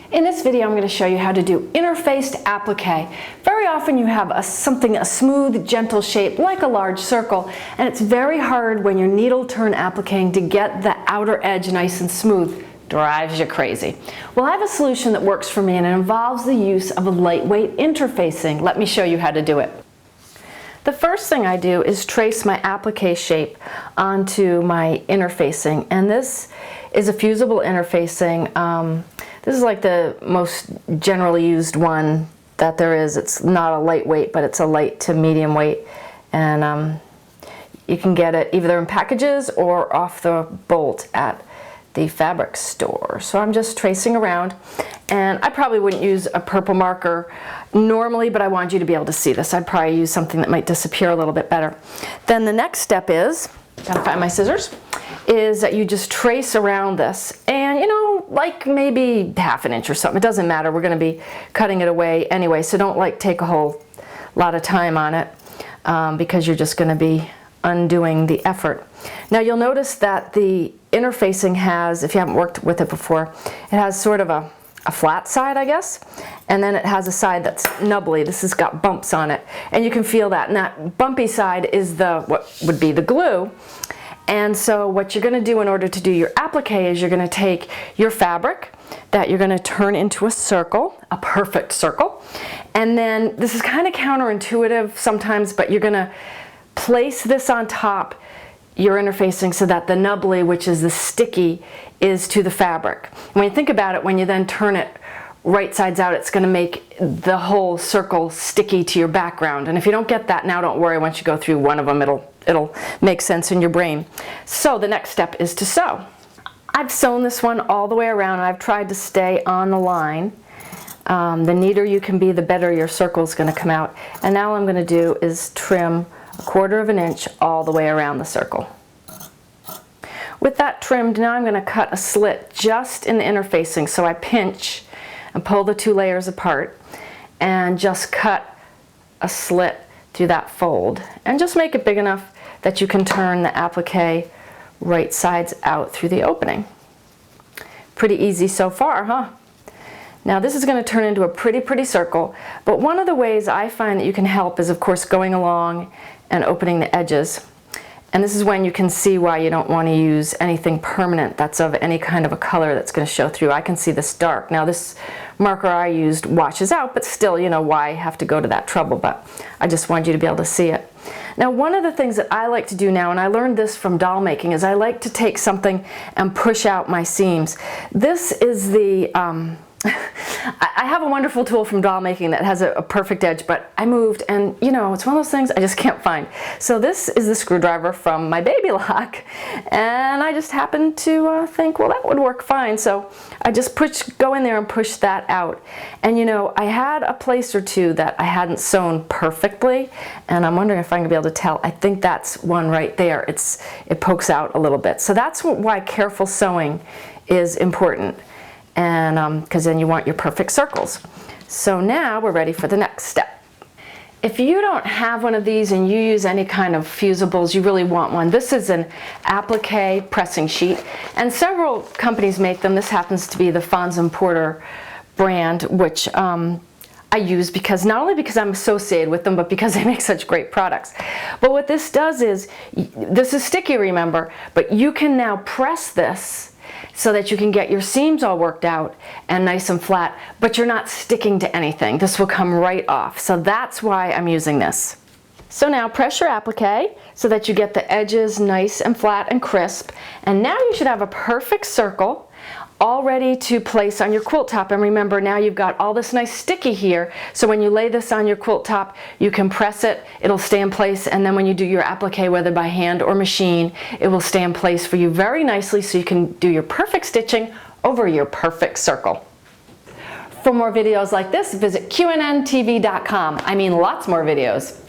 In this video, I'm going to show you how to do interfaced applique. Very often you have a smooth, gentle shape like a large circle, and it's very hard when you're needle turn appliquing to get the outer edge nice and smooth. Drives you crazy. Well, I have a solution that works for me, and it involves the use of a lightweight interfacing. Let me show you how to do it. The first thing I do is trace my applique shape onto my interfacing, and this is a fusible interfacing. This is like the most generally used one that there is. It's not a lightweight, but it's a light to medium weight, and you can get it either in packages or off the bolt at the fabric store. So I'm just tracing around, and I probably wouldn't use a purple marker normally, but I want you to be able to see this. I'd probably use something that might disappear a little bit better. Then the next step is, gotta find my scissors, is that you just trace around this, and like maybe ½ an inch or something. It doesn't matter. We're going to be cutting it away anyway, so don't take a whole lot of time on it because you're just going to be undoing the effort. Now you'll notice that the interfacing has, if you haven't worked with it before, it has sort of a flat side, I guess, and then it has a side that's nubbly. This has got bumps on it, and you can feel that, and that bumpy side is what would be the glue. And so what you're going to do in order to do your applique is you're going to take your fabric that you're going to turn into a circle, a perfect circle, and then this is kind of counterintuitive sometimes, but you're going to place this on top your interfacing so that the nubbly, which is the sticky, is to the fabric. When you think about it, when you then turn it right sides out, it's going to make the whole circle sticky to your background. And if you don't get that now, don't worry. Once you go through one of them, it'll make sense in your brain. So the next step is to sew. I've sewn this one all the way around, and I've tried to stay on the line. The neater you can be, the better your circle is going to come out. And now what I'm going to do is trim 1/4 inch all the way around the circle. With that trimmed, now I'm going to cut a slit just in the interfacing. So I pinch and pull the two layers apart and just cut a slit through that fold, and just make it big enough that you can turn the applique right sides out through the opening. Pretty easy so far, huh? Now this is going to turn into a pretty circle, but one of the ways I find that you can help is, of course, going along and opening the edges. And this is when you can see why you don't want to use anything permanent that's of any kind of a color that's going to show through. I can see this dark. Now this marker I used washes out, but still, why have to go to that trouble? But I just wanted you to be able to see it. Now one of the things that I like to do now, and I learned this from doll making, is I like to take something and push out my seams. This is the I have a wonderful tool from doll making that has a perfect edge, but I moved, and it's one of those things I just can't find. So this is the screwdriver from my baby lock, and I just happened to think, well, that would work fine. So I just go in there and push that out. And I had a place or two that I hadn't sewn perfectly, and I'm wondering if I'm gonna be able to tell. I think that's one right there. It pokes out a little bit. So that's why careful sewing is important. And because then you want your perfect circles. So now we're ready for the next step. If you don't have one of these and you use any kind of fusibles, you really want one. This is an applique pressing sheet, and several companies make them. This happens to be the Fons & Porter brand, which I use not only because I'm associated with them, but because they make such great products. But what this does is, this is sticky, remember, but you can now press this so that you can get your seams all worked out and nice and flat, but you're not sticking to anything. This will come right off. So that's why I'm using this. So now press your applique so that you get the edges nice and flat and crisp. And now you should have a perfect circle all ready to place on your quilt top. And remember, now you've got all this nice sticky here, so when you lay this on your quilt top, you can press it, it'll stay in place, and then when you do your applique, whether by hand or machine, it will stay in place for you very nicely, so you can do your perfect stitching over your perfect circle. For more videos like this, visit QNNTV.com. I mean, lots more videos.